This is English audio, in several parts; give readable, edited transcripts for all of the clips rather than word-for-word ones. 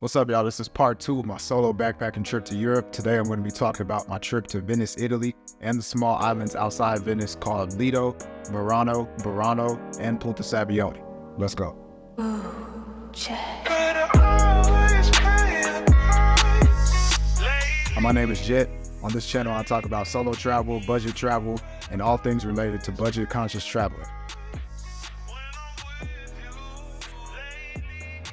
What's up, y'all? This is part 2 of my solo backpacking trip to Europe. Today I'm going to be talking about my trip to Venice, Italy, and the small islands outside Venice called Lido, Murano, Burano, and Punta Sabbioni. Let's go. My name is Jet. On this channel, I talk about solo travel, budget travel, and all things related to budget-conscious traveling.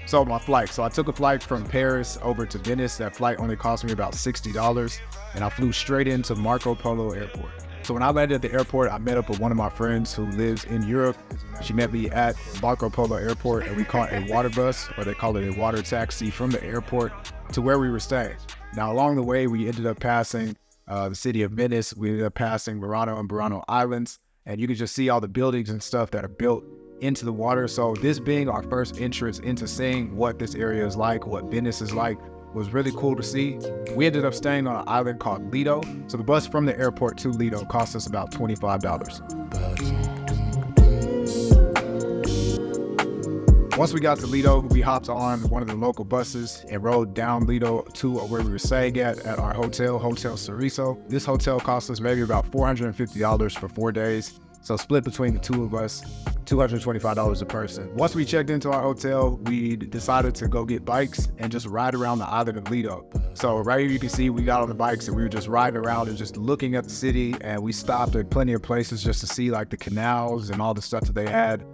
So my flight. So I took a flight from Paris over to Venice. That flight only cost me about $60, and I flew straight into Marco Polo Airport. So when I landed at the airport, I met up with one of my friends who lives in Europe. She met me at Marco Polo Airport, and we caught a water bus, or they call it a water taxi, from the airport to where we were staying. Now, along the way, we ended up passing the city of Venice. We ended up passing Murano and Burano Islands, and you can just see all the buildings and stuff that are built into the water. So this being our first entrance into seeing what this area is like, what Venice is like, was really cool to see. We ended up staying on an island called Lido. So the bus from the airport to Lido cost us about $25. Once we got to Lido, we hopped on one of the local buses and rode down Lido to where we were staying at our hotel, Hotel Cereso. This hotel cost us maybe about $450 for 4 days. So split between the two of us, $225 a person. Once we checked into our hotel, we decided to go get bikes and just ride around the island of Lido. So right here you can see we got on the bikes and we were just riding around and just looking at the city, and we stopped at plenty of places just to see like the canals and all the stuff that they had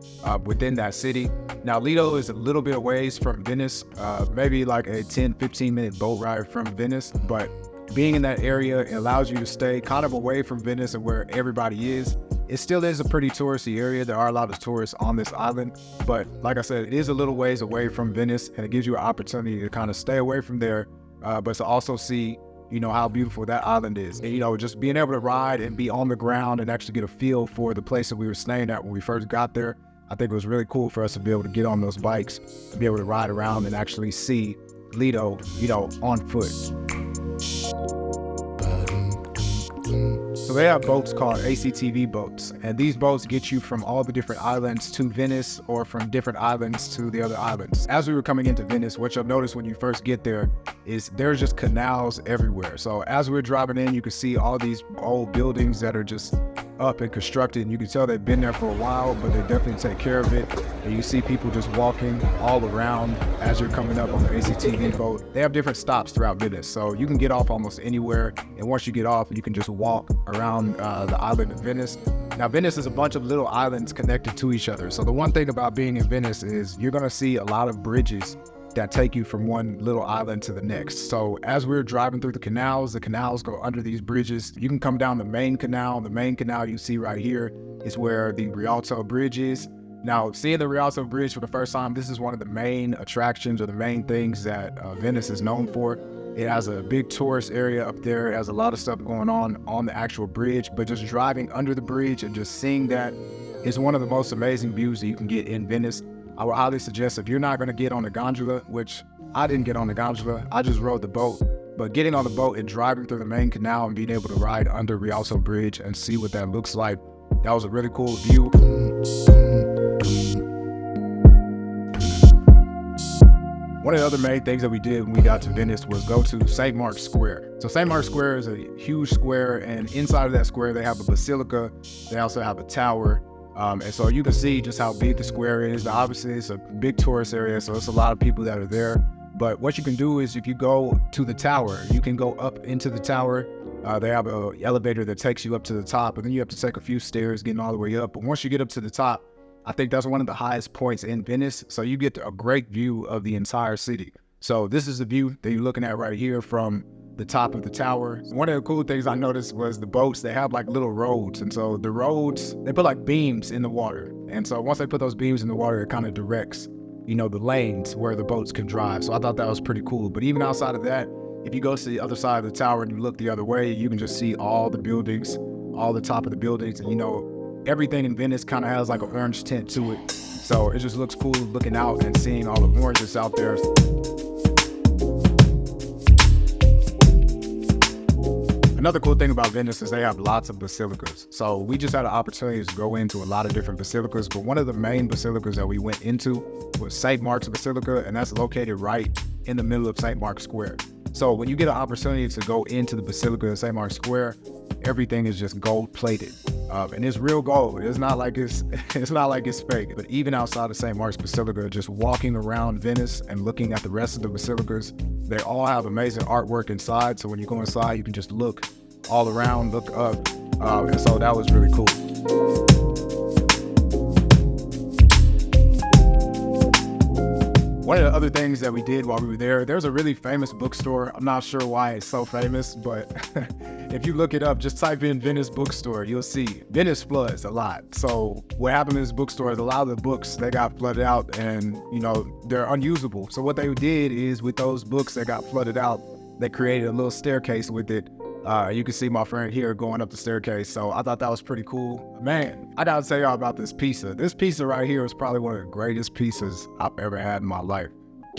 within that city. Now Lido is a little bit away from Venice, maybe like a 10-15 minute boat ride from Venice, but being in that area, it allows you to stay kind of away from Venice and where everybody is. It still is a pretty touristy area. There are a lot of tourists on this island, but like I said, it is a little ways away from Venice, and it gives you an opportunity to kind of stay away from there, but to also see, how beautiful that island is. And, just being able to ride and be on the ground and actually get a feel for the place that we were staying at when we first got there. I think it was really cool for us to be able to get on those bikes, to be able to ride around and actually see Lido, on foot. So they have boats called ACTV boats, and these boats get you from all the different islands to Venice, or from different islands to the other islands. As we were coming into Venice, what you'll notice when you first get there is there's just canals everywhere. So as we're driving in, you can see all these old buildings that are just up and constructed, and you can tell they've been there for a while, but they definitely take care of it. And you see people just walking all around as you're coming up on the ACTV boat. They have different stops throughout Venice, so you can get off almost anywhere, and once you get off, you can just walk around the island of Venice. Now, Venice is a bunch of little islands connected to each other. So the one thing about being in Venice is you're gonna see a lot of bridges that take you from one little island to the next. So as we're driving through the canals go under these bridges. You can come down the main canal. The main canal you see right here is where the Rialto Bridge is. Now, seeing the Rialto Bridge for the first time, this is one of the main attractions or the main things that Venice is known for. It has a big tourist area up there. It has a lot of stuff going on the actual bridge, but just driving under the bridge and just seeing that is one of the most amazing views that you can get in Venice. I would highly suggest, if you're not gonna get on the gondola, which I didn't get on the gondola, I just rode the boat, but getting on the boat and driving through the main canal and being able to ride under Rialto Bridge and see what that looks like, that was a really cool view. One of the other main things that we did when we got to Venice was go to St. Mark's Square. So St. Mark's Square is a huge square, and inside of that square, they have a basilica. They also have a tower. And so you can see just how big the square is. Now, obviously, it's a big tourist area, so it's a lot of people that are there. But what you can do is, if you go to the tower, you can go up into the tower. They have an elevator that takes you up to the top, and then you have to take a few stairs getting all the way up. But once you get up to the top, I think that's one of the highest points in Venice. So you get a great view of the entire city. So this is the view that you're looking at right here from the top of the tower. One of the cool things I noticed was the boats, they have like little roads. And so the roads, they put like beams in the water. And so once they put those beams in the water, it kind of directs, the lanes where the boats can drive. So I thought that was pretty cool. But even outside of that, if you go to the other side of the tower and you look the other way, you can just see all the buildings, all the top of the buildings. And everything in Venice kind of has like an orange tint to it. So it just looks cool looking out and seeing all the oranges out there. Another cool thing about Venice is they have lots of basilicas. So we just had an opportunity to go into a lot of different basilicas, but one of the main basilicas that we went into was St. Mark's Basilica, and that's located right in the middle of St. Mark's Square. So when you get an opportunity to go into the Basilica of St. Mark's Square, everything is just gold plated. And it's real gold. It's not like it's fake. But even outside of St. Mark's Basilica, just walking around Venice and looking at the rest of the basilicas, they all have amazing artwork inside. So when you go inside, you can just look all around, look up. And so that was really cool. One of the other things that we did while we were there, there's a really famous bookstore. I'm not sure why it's so famous, but if you look it up, just type in Venice bookstore, you'll see Venice floods a lot. So what happened in this bookstore is a lot of the books, they got flooded out and, you know, they're unusable. So what they did is with those books that got flooded out, they created a little staircase with it. You can see my friend here going up the staircase. So I thought that was pretty cool. Man, I gotta tell y'all about this pizza. This pizza right here is probably one of the greatest pizzas I've ever had in my life.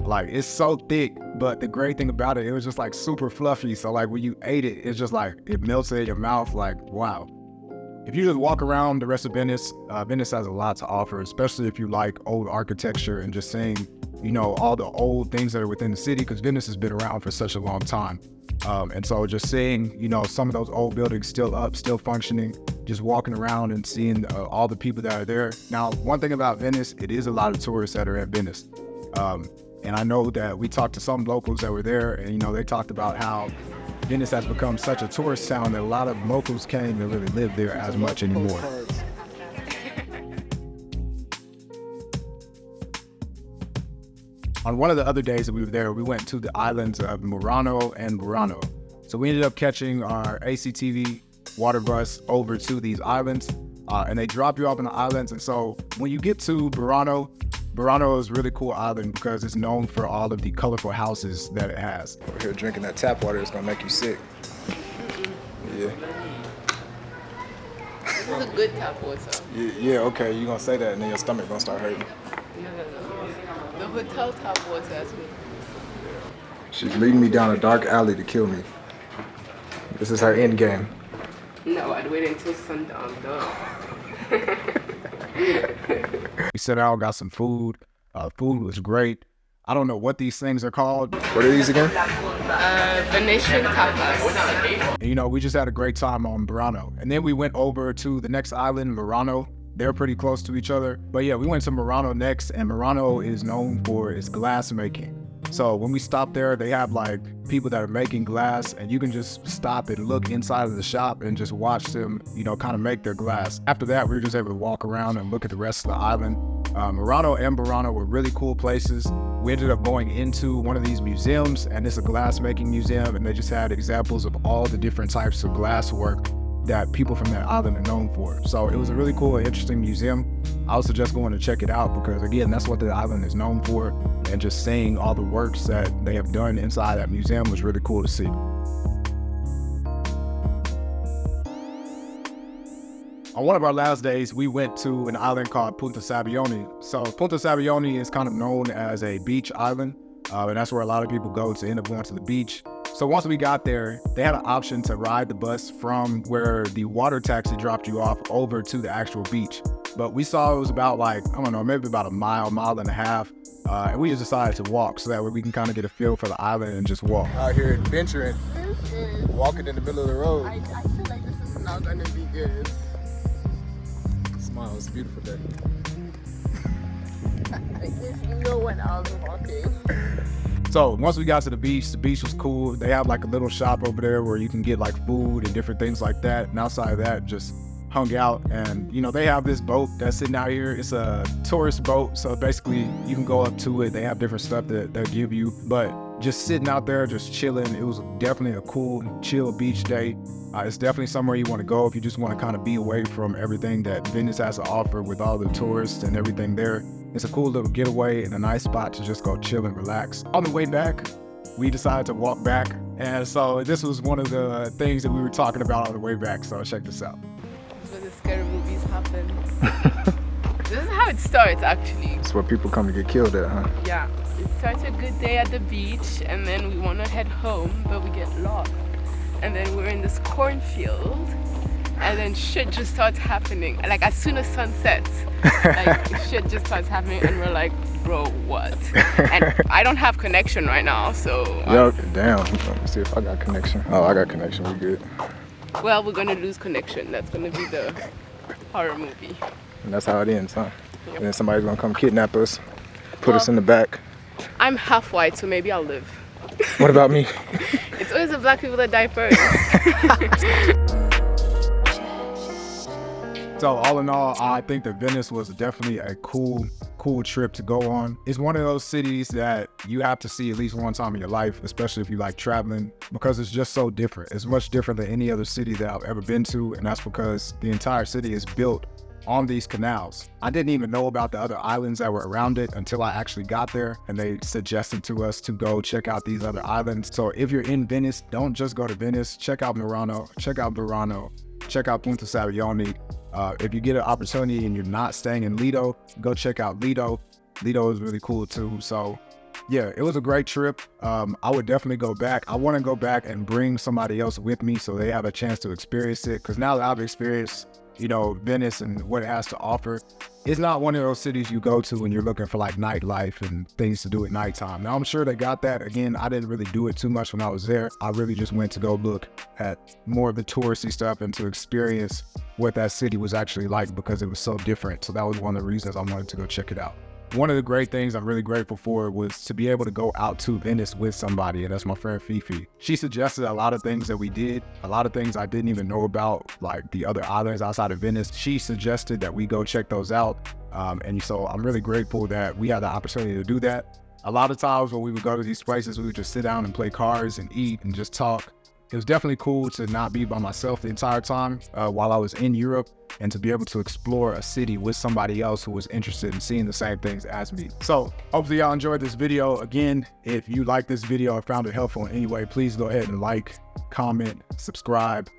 Like, it's so thick, but the great thing about it, it was just like super fluffy. So like when you ate it, it's just like, it melts in your mouth like, wow. If you just walk around the rest of Venice, Venice has a lot to offer, especially if you like old architecture and just seeing, you know, all the old things that are within the city, because Venice has been around for such a long time. And so just seeing, you know, some of those old buildings still up, still functioning, just walking around and seeing all the people that are there. Now, one thing about Venice, it is a lot of tourists that are at Venice. And I know that we talked to some locals that were there and, you know, they talked about how Venice has become such a tourist town that a lot of locals can't even really live there as much anymore. On one of the other days that we were there, we went to the islands of Murano and Burano. So we ended up catching our ACTV water bus over to these islands, and they drop you off in the islands. And so when you get to Burano, Burano is a really cool island because it's known for all of the colorful houses that it has. Over here drinking that tap water is gonna make you sick. Yeah. This is a good tap water. Yeah, okay, you're gonna say that and then your stomach gonna start hurting. No. The hotel tap water has been. She's leading me down a dark alley to kill me. This is her end game. No, I'd wait until sundown, though. We sat out, got some food. Food was great. I don't know what these things are called. What are these again? Venetian tapas. And, you know, we just had a great time on Burano. And then we went over to the next island, Murano. They're pretty close to each other. But yeah, we went to Murano next, and Murano is known for its glass making. So when we stopped there, they have like people that are making glass, and you can just stop and look inside of the shop and just watch them, you know, kind of make their glass. After that, we were just able to walk around and look at the rest of the island. Murano and Burano were really cool places. We ended up going into one of these museums, and it's a glass making museum, and they just had examples of all the different types of glass work that people from that island are known for. So it was a really cool and interesting museum. I would suggest going to check it out because, again, that's what the island is known for. And just seeing all the works that they have done inside that museum was really cool to see. On one of our last days, we went to an island called Punta Sabbioni. So Punta Sabbioni is kind of known as a beach island, and that's where a lot of people go to end up going to the beach. So once we got there, they had an option to ride the bus from where the water taxi dropped you off over to the actual beach. But we saw it was about like, I don't know, maybe about a mile and a half. And we just decided to walk so that way we can kind of get a feel for the island and just walk. Out here adventuring, walking in the middle of the road. I feel like this is not gonna be good. Smile, it's a beautiful day. There's no one else walking. So once we got to the beach was cool. They have like a little shop over there where you can get like food and different things like that. And outside of that, just hung out. And, you know, they have this boat that's sitting out here. It's a tourist boat. So basically you can go up to it. They have different stuff that they'll give you. But just sitting out there, just chilling. It was definitely a cool, chill beach day. It's definitely somewhere you want to go if you just want to kind of be away from everything that Venice has to offer with all the tourists and everything there. It's a cool little getaway and a nice spot to just go chill and relax. On the way back, we decided to walk back. And so this was one of the things that we were talking about on the way back. So check this out. This is where the scary movies happen. This is how it starts, actually. It's where people come to get killed at, huh? Yeah. It starts a good day at the beach, and then we want to head home, but we get lost. And then we're in this cornfield, and then shit just starts happening. Like as soon as sun sets, like shit just starts happening, and we're like, bro, what? And I don't have connection right now, so. Yo, damn. Let me see if I got connection. Oh, I got connection. We good. Well, we're gonna lose connection. That's gonna be the horror movie. And that's how it ends, huh? Yep. And then somebody's gonna come kidnap us, put us in the back. I'm half white, so maybe I'll live. What about me? It's always the black people that die first. So all in all, I think that Venice was definitely a cool trip to go on. It's one of those cities that you have to see at least one time in your life, especially if you like traveling, because it's just so different. It's much different than any other city that I've ever been to, and that's because the entire city is built on these canals. I didn't even know about the other islands that were around it until I actually got there, and they suggested to us to go check out these other islands. So if you're in Venice, don't just go to Venice. Check out Murano, check out Burano, check out Punta Sabbioni. If you get an opportunity and you're not staying in Lido, go check out Lido. Lido is really cool too. So yeah, it was a great trip. I would definitely go back. I want to go back and bring somebody else with me so they have a chance to experience it. Because now that I've experienced, Venice and what it has to offer, it's not one of those cities you go to when you're looking for like nightlife and things to do at nighttime. Now I'm sure they got that. Again, I didn't really do it too much when I was there. I really just went to go look at more of the touristy stuff and to experience what that city was actually like because it was so different. So that was one of the reasons I wanted to go check it out. One of the great things I'm really grateful for was to be able to go out to Venice with somebody, and that's my friend Fifi. She suggested a lot of things that we did, a lot of things I didn't even know about, like the other islands outside of Venice. She suggested that we go check those out, and so I'm really grateful that we had the opportunity to do that. A lot of times when we would go to these places, we would just sit down and play cards and eat and just talk. It was definitely cool to not be by myself the entire time while I was in Europe, and to be able to explore a city with somebody else who was interested in seeing the same things as me. So hopefully y'all enjoyed this video. Again, if you like this video or found it helpful in any way, please go ahead and like, comment, subscribe.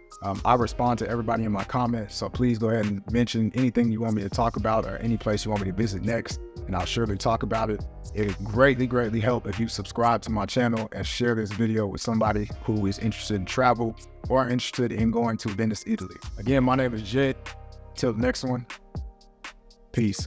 I respond to everybody in my comments, so please go ahead and mention anything you want me to talk about or any place you want me to visit next, and I'll surely talk about it. It would greatly help if you subscribe to my channel and share this video with somebody who is interested in travel or interested in going to Venice, Italy. Again, my name is Jed. Till the next one, peace.